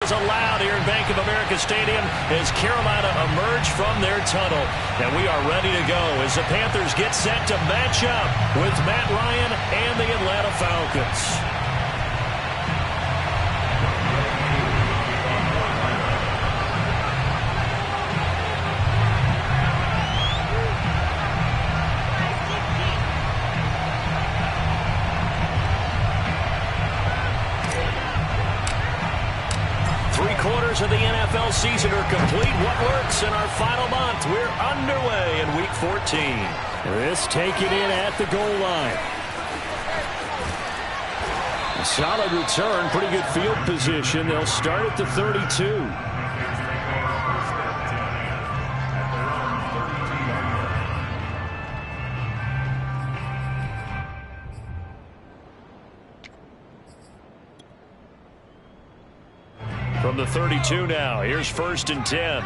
Is allowed here in Bank of America Stadium as Carolina emerge from their tunnel. And we are ready to go as the Panthers get set to match up with Matt Ryan and the Atlanta Falcons. Of the NFL season are complete. What works in our final month? We're underway in Week 14. This taken in at the goal line. A solid return, pretty good field position. They'll start at the 32. From the 32 now, here's 1st and 10.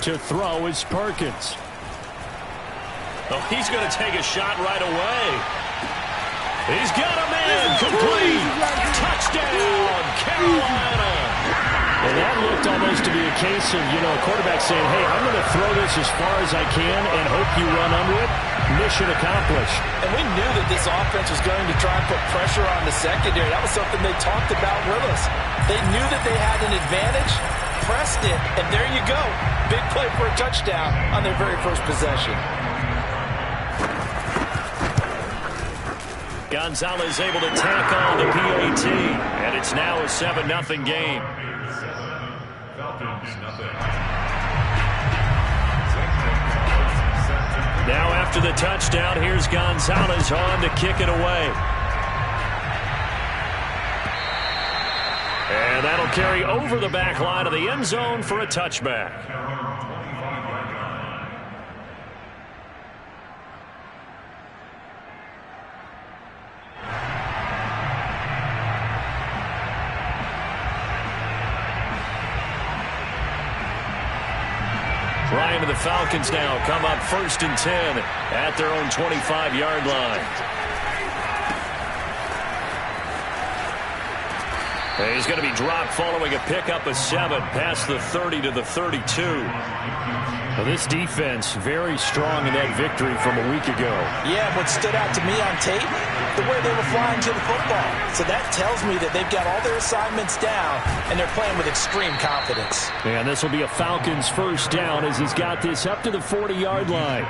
To throw is Perkins. Oh, he's going to take a shot right away. He's got a man. Complete. Touchdown, Carolina. And that looked almost to be a case of, a quarterback saying, hey, I'm going to throw this as far as I can and hope you run under it. Mission accomplished. And we knew that this offense was going to try and put pressure on the secondary. That was something they talked about with us. They knew that they had an advantage, pressed it, and there you go. Big play for a touchdown on their very first possession. Gonzalez able to tack on the PAT, and it's now a 7-0 game. Now after the touchdown, here's Gonzalez on to kick it away. And that'll carry over the back line of the end zone for a touchback. Ryan and the Falcons now come up 1st and 10 at their own 25-yard line. He's going to be dropped following a pickup of 7 past the 30 to the 32. Well, this defense very strong in that victory from a week ago. Yeah, what stood out to me on tape, the way they were flying to the football. So that tells me that they've got all their assignments down, and they're playing with extreme confidence. And this will be a Falcons 1st down as he's got this up to the 40-yard line.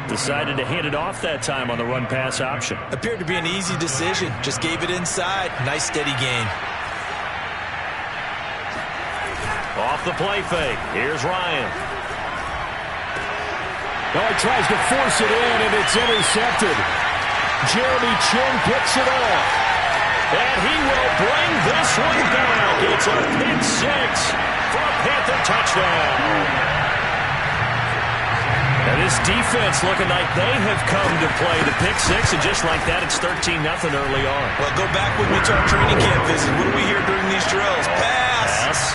Decided to hand it off that time on the run-pass option. Appeared to be an easy decision. Just gave it inside. Nice, steady gain. Off the play fake. Here's Ryan. Oh, he tries to force it in, and it's intercepted. Jeremy Chinn picks it off. And he will bring this one back. It's a pick 6 for a Panther touchdown. And this defense looking like they have come to play the pick 6, and just like that, it's 13-0 early on. Well, go back with me to our training camp visit. What do we hear during these drills? Pass.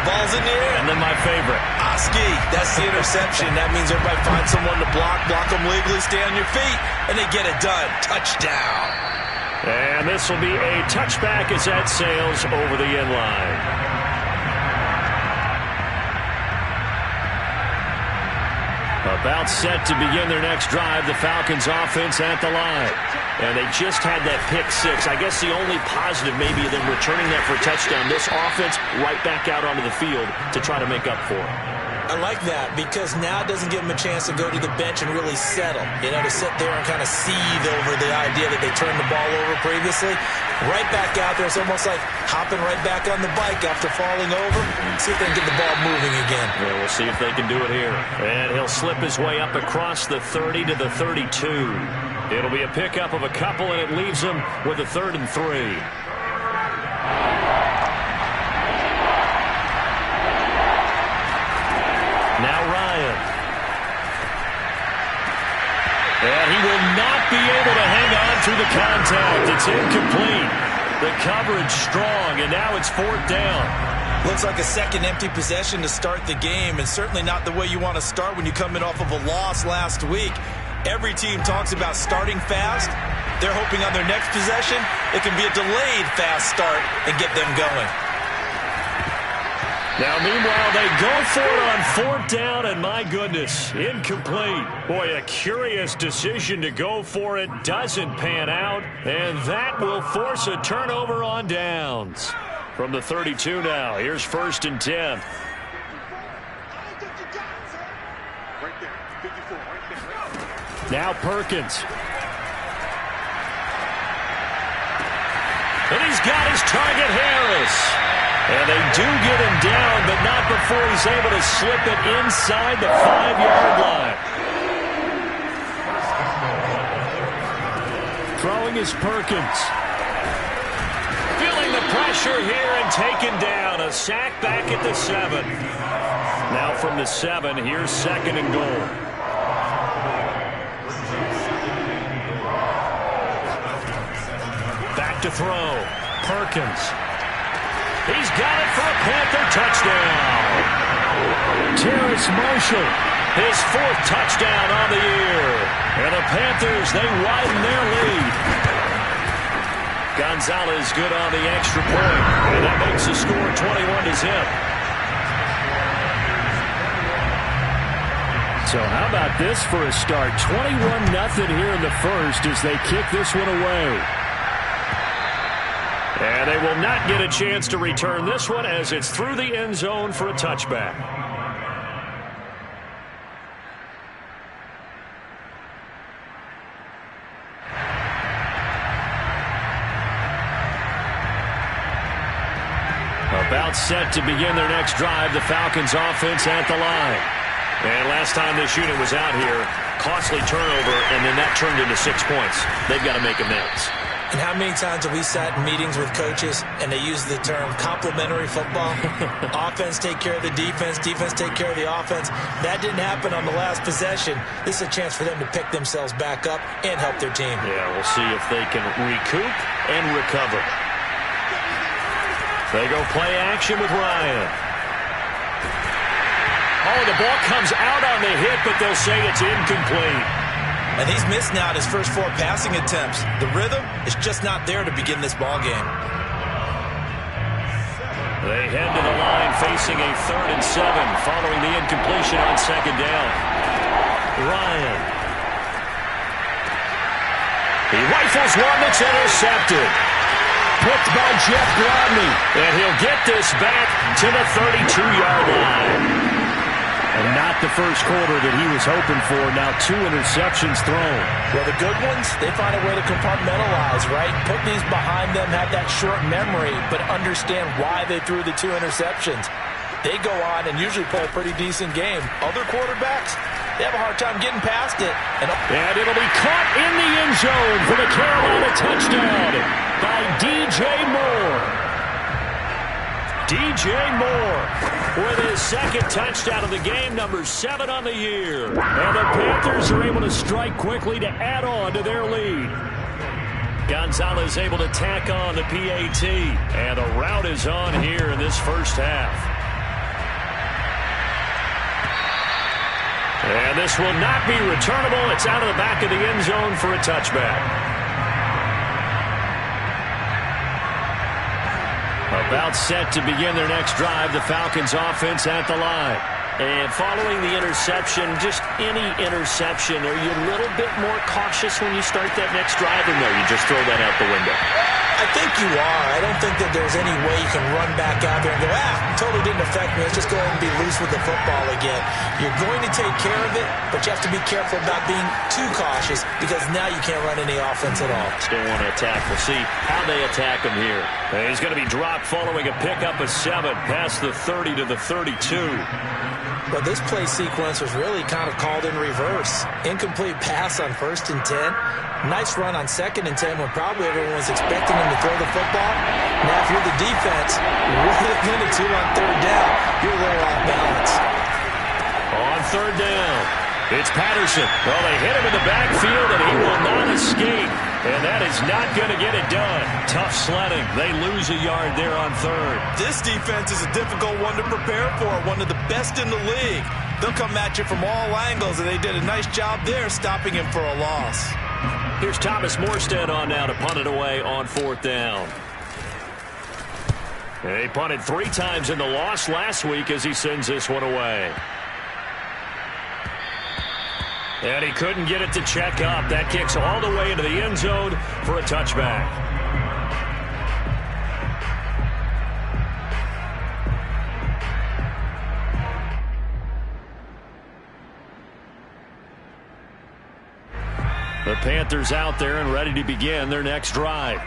Ball's in the air. And then my favorite. Oski, that's the interception. That means everybody finds someone to block them legally, stay on your feet, and they get it done. Touchdown. And this will be a touchback as that sails over the end line. About set to begin their next drive, the Falcons offense at the line. And they just had that pick 6. I guess the only positive maybe of them returning that for a touchdown. This offense right back out onto the field to try to make up for it. I like that because now it doesn't give them a chance to go to the bench and really settle. To sit there and kind of seethe over the idea that they turned the ball over previously. Right back out there. It's almost like hopping right back on the bike after falling over. See if they can get the ball moving again. Yeah, we'll see if they can do it here. And he'll slip his way up across the 30 to the 32. It'll be a pickup of a couple, and it leaves them with a 3rd and 3. Now Ryan. And he will not be able to hang on through the contact. It's incomplete. The coverage strong, and now it's 4th down. Looks like a second empty possession to start the game, and certainly not the way you want to start when you come in off of a loss last week. Every team talks about starting fast. They're hoping on their next possession, it can be a delayed fast start and get them going. Now, meanwhile, they go for it on fourth down, and my goodness, incomplete. Boy, a curious decision to go for it. Doesn't pan out, and that will force a turnover on downs. From the 32 now, here's 1st and 10. Now Perkins. And he's got his target, Harris. And they do get him down, but not before he's able to slip it inside the 5-yard line. Throwing is Perkins. Feeling the pressure here and taken down. A sack back at the 7. Now from the 7, here's 2nd and goal. Back to throw. Perkins. He's got it for a Panther touchdown. Terrace Marshall, his 4th touchdown on the year. And the Panthers, they widen their lead. Gonzalez good on the extra point. And that makes the score 21-0. So how about this for a start? 21-0 here in the first as they kick this one away. And they will not get a chance to return this one as it's through the end zone for a touchback. About set to begin their next drive, the Falcons offense at the line. And last time this unit was out here, costly turnover, and then that turned into 6 points. They've got to make amends. And how many times have we sat in meetings with coaches and they use the term complementary football? Offense take care of the defense, defense take care of the offense. That didn't happen on the last possession. This is a chance for them to pick themselves back up and help their team. Yeah, we'll see if they can recoup and recover. They go play action with Ryan. Oh, the ball comes out on the hit, but they'll say it's incomplete. And he's missed now his first 4 passing attempts. The rhythm is just not there to begin this ball game. They head to the line facing a 3rd and 7 following the incompletion on 2nd down. Ryan. He rifles one that's intercepted. Picked by Jeff Gladney. And he'll get this back to the 32-yard line. And not the first quarter that he was hoping for. Now 2 interceptions thrown. Well, the good ones, they find a way to compartmentalize, right? Put these behind them, have that short memory, but understand why they threw the 2 interceptions. They go on and usually play a pretty decent game. Other quarterbacks, they have a hard time getting past it. And it'll be caught in the end zone for the Carolina touchdown by DJ Moore. DJ Moore with his 2nd touchdown of the game, number 7 on the year. And the Panthers are able to strike quickly to add on to their lead. Gonzalez able to tack on the PAT. And the route is on here in this first half. And this will not be returnable. It's out of the back of the end zone for a touchback. About set to begin their next drive, the Falcons offense at the line. And following the interception, just any interception, are you a little bit more cautious when you start that next drive, or no, you just throw that out the window? I think you are. I don't think that there's any way you can run back out there and go, totally didn't affect me. Let's just go ahead and be loose with the football again. You're going to take care of it, but you have to be careful about being too cautious because now you can't run any offense at all. Still want to attack. We'll see how they attack him here. And he's going to be dropped following a pickup of 7 past the 30 to the 32. But this play sequence was really kind of called in reverse. Incomplete pass on 1st and 10. Nice run on 2nd and 10 when probably everyone was expecting him to throw the football. Now, if you're the defense, what are they going to do on 3rd down? You're a little off balance. On 3rd down, it's Patterson. Well, they hit him in the backfield, and he will not escape. And that is not going to get it done. Tough sledding. They lose a yard there on 3rd. This defense is a difficult one to prepare for, one of the best in the league. they'll come at you from all angles, and they did a nice job there stopping him for a loss. Here's Thomas Morstead on now to punt it away on 4th down. And he punted 3 times in the loss last week as he sends this one away. And he couldn't get it to check up. That kicks all the way into the end zone for a touchback. The Panthers out there and ready to begin their next drive.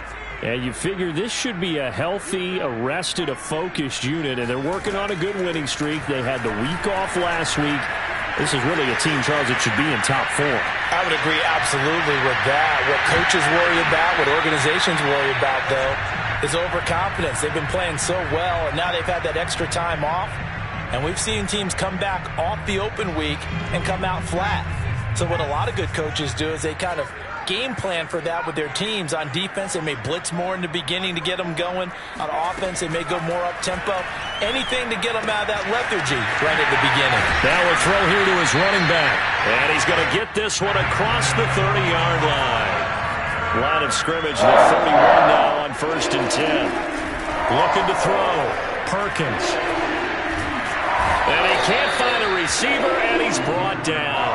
And you figure this should be a healthy, a rested, a focused unit, and they're working on a good winning streak. They had the week off last week. This is really a team, Charles, that should be in top 4. I would agree absolutely with that. What coaches worry about, what organizations worry about, though, is overconfidence. They've been playing so well, and now they've had that extra time off. And we've seen teams come back off the open week and come out flat. So what a lot of good coaches do is they kind of game plan for that with their teams. On defense, they may blitz more in the beginning to get them going. On offense, they may go more up-tempo. Anything to get them out of that lethargy right at the beginning. Now a throw here to his running back. And he's going to get this one across the 30-yard line. Line of scrimmage, the 31 now on 1st and 10. Looking to throw. Perkins. And he can't find a receiver, and he's brought down.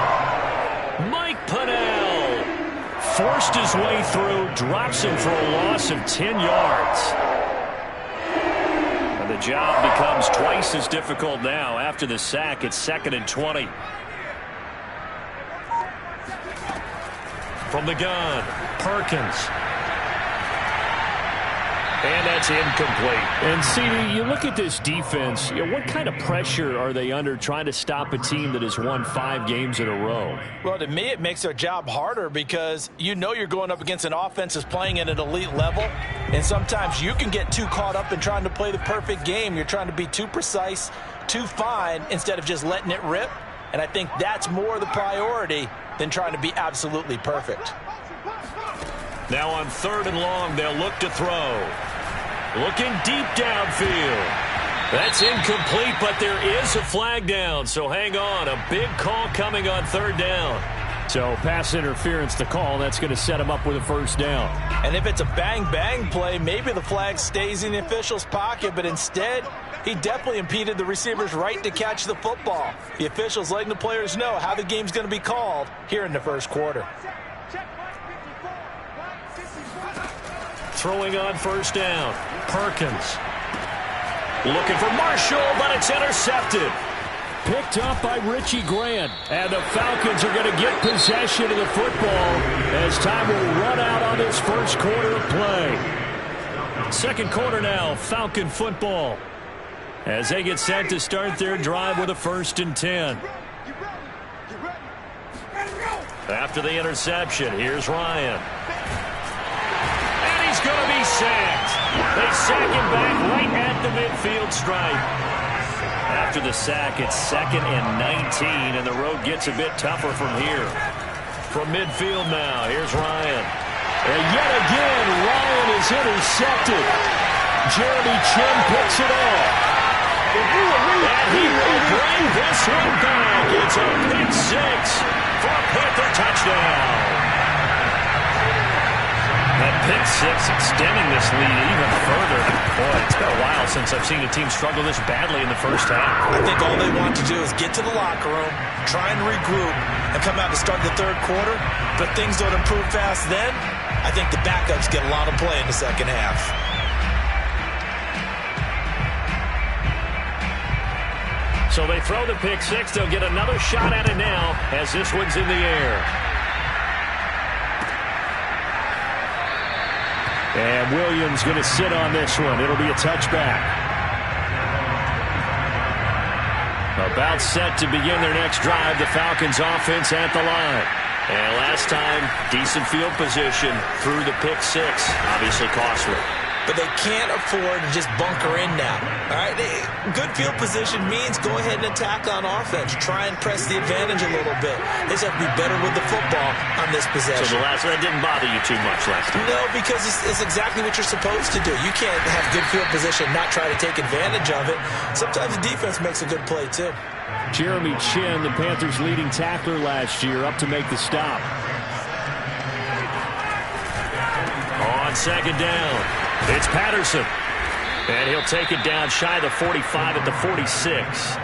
Mike Pennell forced his way through, drops him for a loss of 10 yards. And the job becomes twice as difficult now. After the sack, it's 2nd and 20. From the gun, Perkins. And that's incomplete. And, CD, you look at this defense, what kind of pressure are they under trying to stop a team that has won 5 games in a row? Well, to me, it makes their job harder because you know you're going up against an offense that's playing at an elite level, and sometimes you can get too caught up in trying to play the perfect game. You're trying to be too precise, too fine, instead of just letting it rip, and I think that's more the priority than trying to be absolutely perfect. Now on 3rd and long, they'll look to throw. Looking deep downfield. That's incomplete, but there is a flag down, so hang on. A big call coming on 3rd down. So pass interference to call. That's going to set him up with a 1st down. And if it's a bang-bang play, maybe the flag stays in the official's pocket, but instead, he definitely impeded the receiver's right to catch the football. The official's letting the players know how the game's going to be called here in the 1st quarter. Throwing on 1st down. Perkins. Looking for Marshall, but it's intercepted. Picked up by Richie Grant. And the Falcons are going to get possession of the football as time will run out on this 1st quarter of play. 2nd quarter now, Falcon football. As they get set to start their drive with a 1st and 10. After the interception, here's Ryan. He's going to be sacked. They sack him back right at the midfield stripe. After the sack, it's 2nd and 19, and the road gets a bit tougher from here. From midfield now, here's Ryan. And yet again, Ryan is intercepted. Jeremy Chin picks it off. And he will bring this one back. It's a pick 6 for a Panther touchdown. That pick 6 extending this lead even further. Boy, it's been a while since I've seen a team struggle this badly in the 1st half. I think all they want to do is get to the locker room, try and regroup, and come out to start the 3rd quarter. But things don't improve fast then. I think the backups get a lot of play in the 2nd half. So they throw the pick 6. They'll get another shot at it now as this one's in the air. And Williams going to sit on this one. It'll be a touchback. About set to begin their next drive. The Falcons offense at the line. And last time, decent field position through the pick 6. Obviously costly. but they can't afford to just bunker in now. All right, good field position means go ahead and attack on offense. Try and press the advantage a little bit. They just have to be better with the football on this possession. So that didn't bother you too much last time? No, because it's exactly what you're supposed to do. You can't have good field position and not try to take advantage of it. Sometimes the defense makes a good play, too. Jeremy Chinn, the Panthers' leading tackler last year, up to make the stop. On second down, it's Patterson. And he'll take it down shy of the 45 at the 46.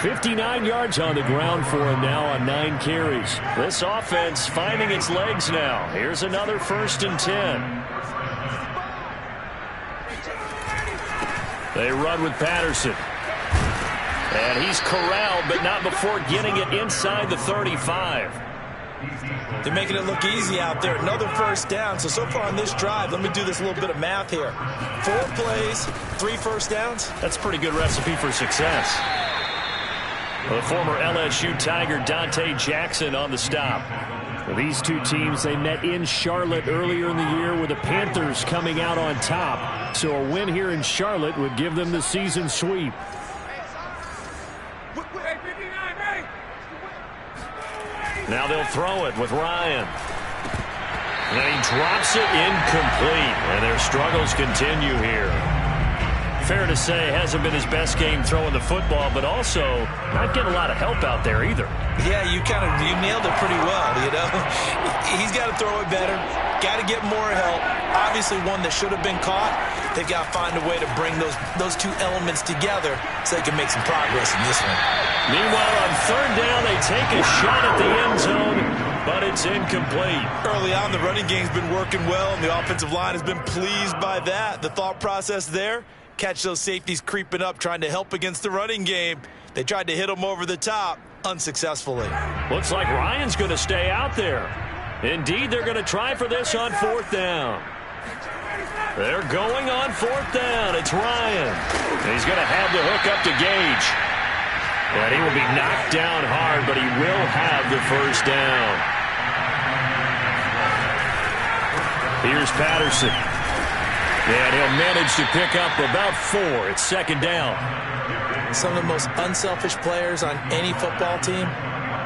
59 yards on the ground for him now on 9 carries. This offense finding its legs now. Here's another 1st and 10. They run with Patterson. And he's corralled, but not before getting it inside the 35. They're making it look easy out there. Another 1st down. So far on this drive, let me do this little bit of math here. 4 plays, 3 1st downs. That's a pretty good recipe for success. The former LSU Tiger Dante Jackson on the stop. These two teams, they met in Charlotte earlier in the year with the Panthers coming out on top. So a win here in Charlotte would give them the season sweep. Now they'll throw it with Ryan. And he drops it incomplete. And their struggles continue here. Fair to say, hasn't been his best game throwing the football, but also not getting a lot of help out there either. Yeah, you nailed it pretty well, you know. He's got to throw it better. Got to get more help. Obviously one that should have been caught. They've got to find a way to bring those two elements together so they can make some progress in this one. Meanwhile, on 3rd down, they take a shot at the end zone, but it's incomplete. Early on, the running game's been working well, and the offensive line has been pleased by that. The thought process there, catch those safeties creeping up, trying to help against the running game. They tried to hit them over the top, unsuccessfully. Looks like Ryan's going to stay out there. Indeed, they're going to try for this on 4th down. They're going on 4th down. It's Ryan. He's going to have the hook up to Gage. And he will be knocked down hard, but he will have the 1st down. Here's Patterson. And he'll manage to pick up about 4. It's 2nd down. Some of the most unselfish players on any football team,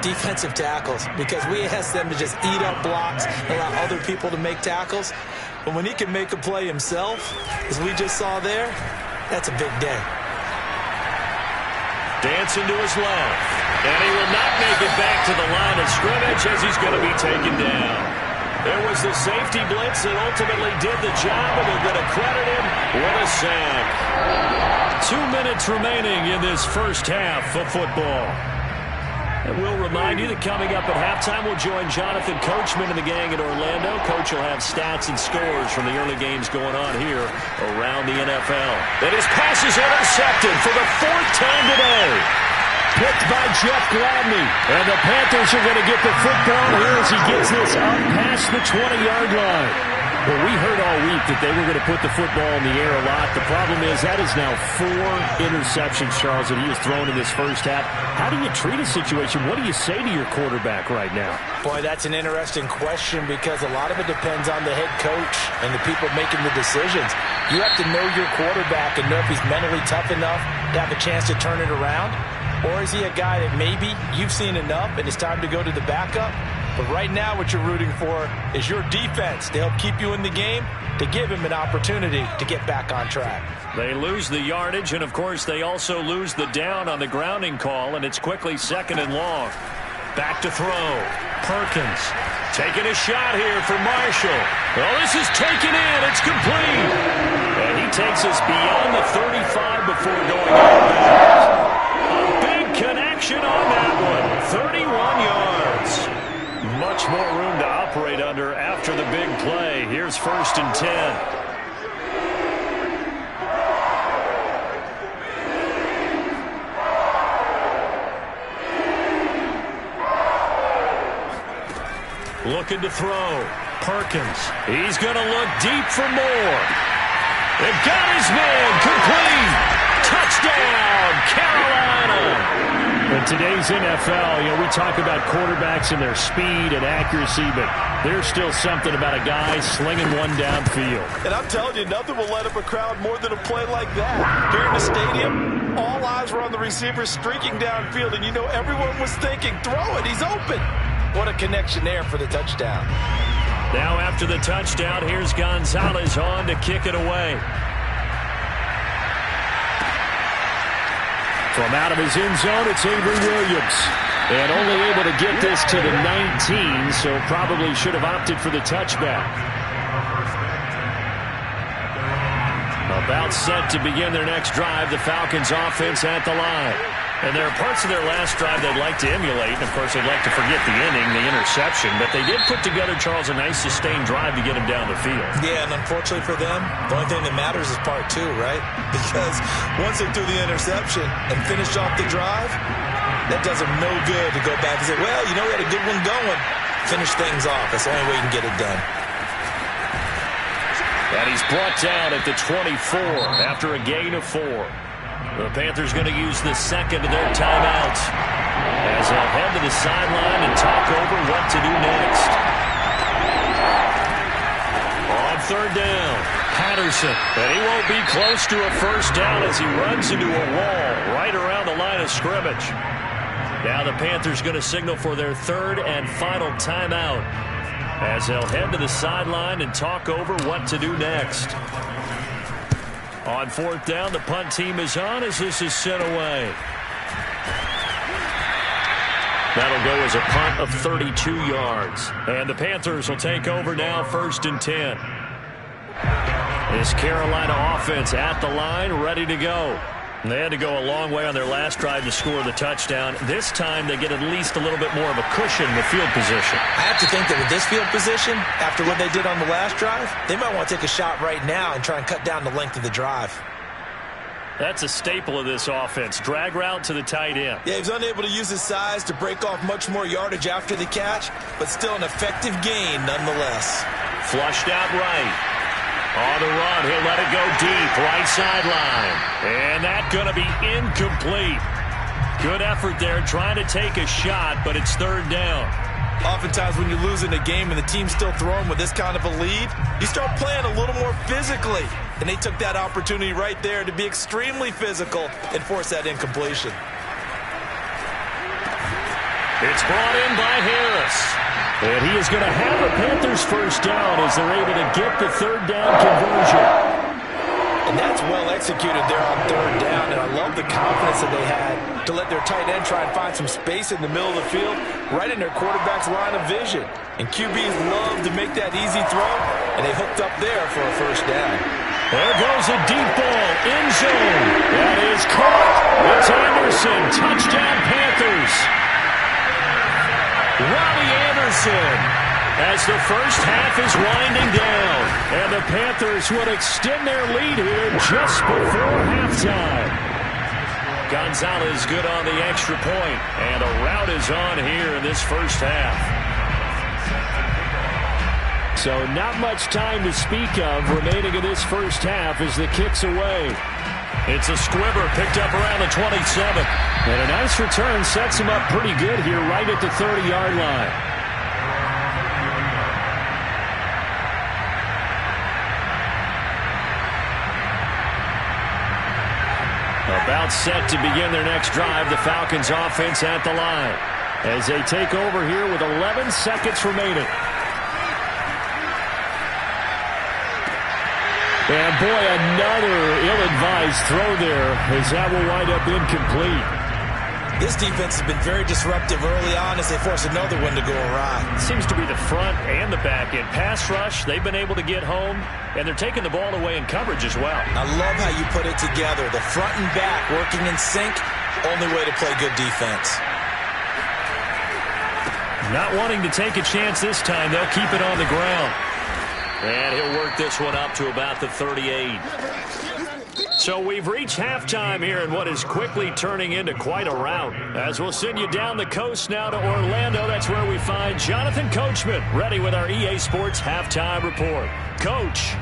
defensive tackles, because we ask them to just eat up blocks, allow other people to make tackles. But when he can make a play himself, as we just saw there, that's a big day. Dancing to his left. And he will not make it back to the line of scrimmage as he's going to be taken down. There was the safety blitz that ultimately did the job, and they're going to credit him with a sack. 2 minutes remaining in this first half of football. And we'll remind you that coming up at halftime, we'll join Jonathan Coachman and the gang in Orlando. Coach will have stats and scores from the early games going on here around the NFL. And his pass is intercepted for the 4th time today. Picked by Jeff Gladney. And the Panthers are going to get the football here as he gets this up past the 20-yard line. Well, we heard all week that they were going to put the football in the air a lot. The problem is that is now 4 interceptions, Charles, that he has thrown in this first half. How do you treat a situation? What do you say to your quarterback right now? Boy, that's an interesting question because a lot of it depends on the head coach and the people making the decisions. You have to know your quarterback and know if he's mentally tough enough to have a chance to turn it around. Or is he a guy that maybe you've seen enough and it's time to go to the backup? But right now what you're rooting for is your defense to help keep you in the game, to give him an opportunity to get back on track. They lose the yardage, and, of course, they also lose the down on the grounding call, and it's quickly 2nd and long. Back to throw. Perkins taking a shot here for Marshall. Well, this is taken in. It's complete. And he takes us beyond the 35 before going out. A big connection on that one. 31 yards. Much more room to operate under after the big play. Here's 1st and 10. Looking to throw. Perkins. He's going to look deep for more. They've got his man. Complete. Touchdown, Carolina! In today's NFL, we talk about quarterbacks and their speed and accuracy, but there's still something about a guy slinging one downfield. And I'm telling you, nothing will light up a crowd more than a play like that. Here in the stadium, all eyes were on the receiver streaking downfield, and everyone was thinking, throw it, he's open. What a connection there for the touchdown. Now after the touchdown, here's Gonzalez on to kick it away. From out of his end zone, it's Avery Williams. And only able to get this to the 19, so probably should have opted for the touchback. About set to begin their next drive, the Falcons offense at the line. And there are parts of their last drive they'd like to emulate. And, of course, they'd like to forget the inning, the interception. But they did put together, Charles, a nice sustained drive to get him down the field. Yeah, and unfortunately for them, the only thing that matters is part two, right? Because once they threw the interception and finished off the drive, that does them no good to go back and say, well, we had a good one going. Finish things off. That's the only way you can get it done. And he's brought down at the 24 after a gain of 4. The Panthers going to use the second of their timeouts as they'll head to the sideline and talk over what to do next. On third down, Patterson. And he won't be close to a first down as he runs into a wall right around the line of scrimmage. Now the Panthers going to signal for their third and final timeout as they'll head to the sideline and talk over what to do next. On fourth down, the punt team is on as this is sent away. That'll go as a punt of 32 yards. And the Panthers will take over now, 1st and 10. This Carolina offense at the line, ready to go. And they had to go a long way on their last drive to score the touchdown. This time they get at least a little bit more of a cushion with field position. I have to think that with this field position, after what they did on the last drive, they might want to take a shot right now and try and cut down the length of the drive. That's a staple of this offense. Drag route to the tight end. Yeah, he was unable to use his size to break off much more yardage after the catch, but still an effective gain nonetheless. Flushed out right. On the run, he'll let it go deep, right sideline. And that's going to be incomplete. Good effort there, trying to take a shot, but it's third down. Oftentimes when you're losing a game and the team's still throwing with this kind of a lead, you start playing a little more physically. And they took that opportunity right there to be extremely physical and force that incompletion. It's brought in by Harris. And he is going to have a Panthers first down as they're able to get the third down conversion. And that's well executed there on third down. And I love the confidence that they had to let their tight end try and find some space in the middle of the field, right in their quarterback's line of vision. And QBs love to make that easy throw, and they hooked up there for a first down. There goes a deep ball, end zone. That is caught. It's Anderson. Touchdown, Panthers. Robbie Anderson, as the first half is winding down. And the Panthers would extend their lead here just before halftime. Gonzalez good on the extra point, and a rout is on here in this first half. So not much time to speak of remaining in this first half as the kick's away. It's a squibber picked up around the 27. And a nice return sets him up pretty good here right at the 30-yard line. About set to begin their next drive, the Falcons offense at the line as they take over here with 11 seconds remaining. And boy, another ill-advised throw there as that will wind up incomplete. This defense has been very disruptive early on as they force another one to go awry. It seems to be the front and the back end. Pass rush, they've been able to get home, and they're taking the ball away in coverage as well. I love how you put it together. The front and back working in sync, only way to play good defense. Not wanting to take a chance this time, they'll keep it on the ground. And he'll work this one up to about the 38. So we've reached halftime here in what is quickly turning into quite a rout. As we'll send you down the coast now to Orlando, that's where we find Jonathan Coachman, ready with our EA Sports Halftime Report. Coach.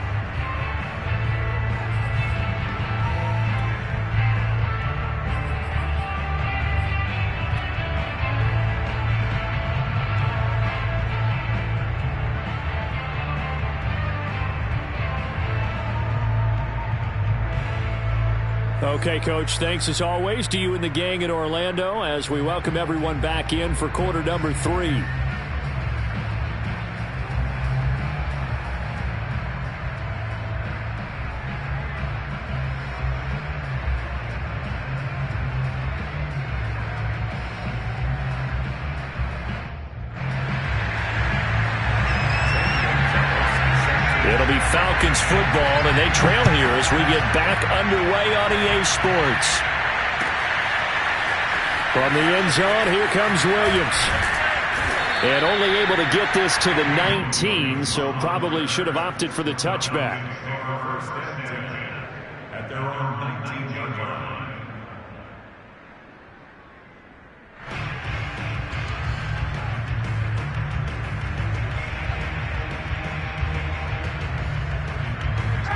Okay, Coach, thanks as always to you and the gang in Orlando as we welcome everyone back in for quarter number 3. It'll be Falcons football, and they trail here as we get back underway on EA Sports. From the end zone, here comes Williams. And only able to get this to the 19, so probably should have opted for the touchback. First and 10 at their own 19-yard line.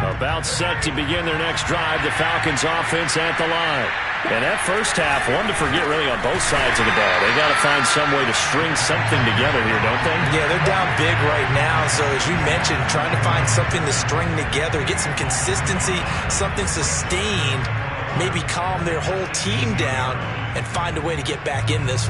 About set to begin their next drive, the Falcons offense at the line. And that first half, one to forget really on both sides of the ball. They got to find some way to string something together here, don't they? Yeah, they're down big right now. So as you mentioned, trying to find something to string together, get some consistency, something sustained, maybe calm their whole team down and find a way to get back in this one.